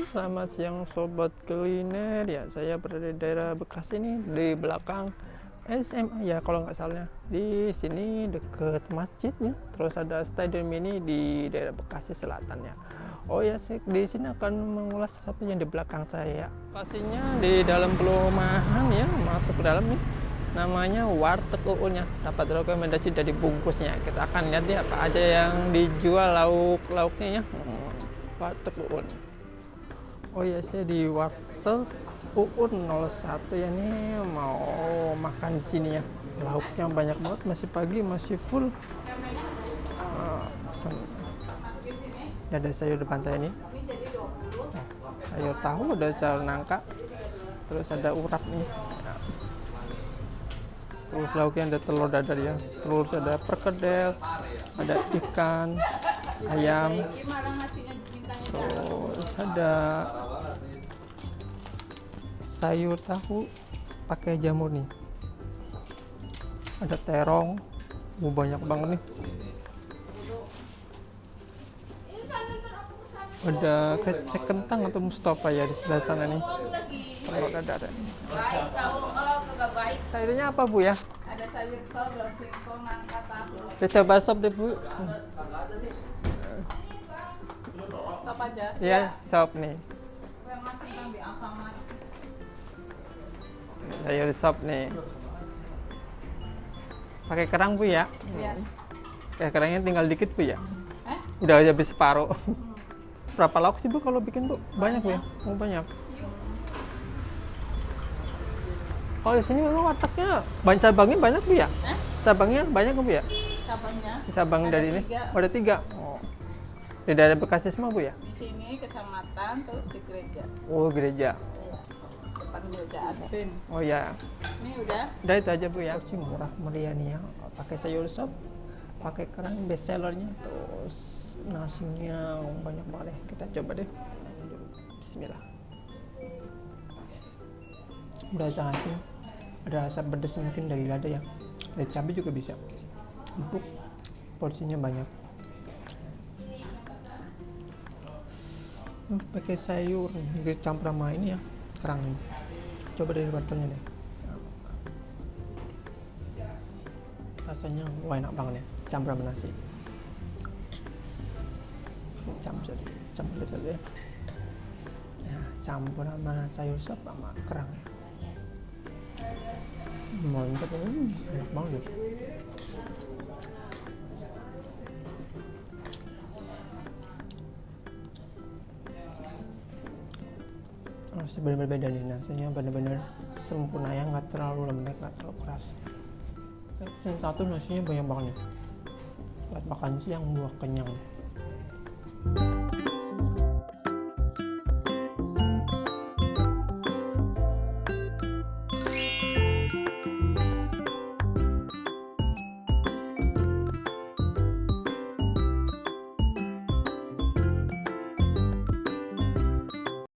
Selamat siang sobat kuliner. Ya, saya berada di daerah Bekasi nih, di belakang SMA ya kalau nggak salah. Di sini deket masjidnya. Terus ada stadion mini di daerah Bekasi Selatan ya. Oh ya, saya di sini akan mengulas satu yang di belakang saya. Pastinya di dalam perumahan ya, masuk ke dalam nih. Namanya Warteg Uun ya. Dapat rekomendasi dari bungkusnya. Kita akan lihat ya apa aja yang dijual lauk-lauknya ya. Warteg Uun. Oh ya, saya di Warteg Uun 01 ya, nih mau makan di sini ya. Lauknya banyak banget, masih pagi, masih full. Ada sayur depan saya nih. Sayur tahu, ada sayur nangka. Terus ada urap nih. Terus lauknya ada telur dadar ya. Terus ada perkedel, ada ikan, ayam. Terus ada sayur tahu pakai jamur nih. Ada terong. Banyak banget nih. Ada krecek kentang atau Mustafa ya di sebelah sana nih. Telur dadar. Sayurnya apa Bu ya? Ada sayur sop, singkong, nangka, tahu. Kita coba sop deh Bu. Sop aja. Iya, sop nih. Yang masih kan di Alfamart. Sayur sop nih. Pakai kerang Bu ya? Iya. Kerangnya tinggal dikit Bu ya? Eh? Udah habis separuh. Berapa lauk sih Bu kalau bikin Bu? Banyak Bu ya? Oh, banyak. Kalau di sini memang wartegnya banyak cabangnya banyak Bu ya? Cabangnya banyak Bu ya? Cabangnya? Cabang Ada dari ini? 3. Oh, ada 3. Oh. Di daerah Bekasi semua Bu ya? Di sini kecamatan, terus di gereja. Oh, gereja. Depan gereja Advent. Oh ya. Ini udah. Udah itu aja Bu ya. Murah meriah nih ya. Pakai sayur sop, pakai kerang best sellernya, terus nasinya banyak banget deh. Kita coba deh. Bismillah. Berasa asin. Ada rasa pedas mungkin dari lada ya. Dari cabai juga bisa. Empuk. Porsinya banyak. Pakai sayur campur sama ini ya, kerang ini. Coba dari wortelnya deh. Rasanya wah enak banget ya, campur sama nasi. Campur saja ya. Ya, campur sama sayur sop sama kerang ya. Mantap ya, enak banget. Rasanya benar-benar beda nih, nasinya benar-benar sempurna ya, nggak terlalu lembek, nggak terlalu keras. Yang satu nasinya banyak banget nih, buat makan siang buat kenyang.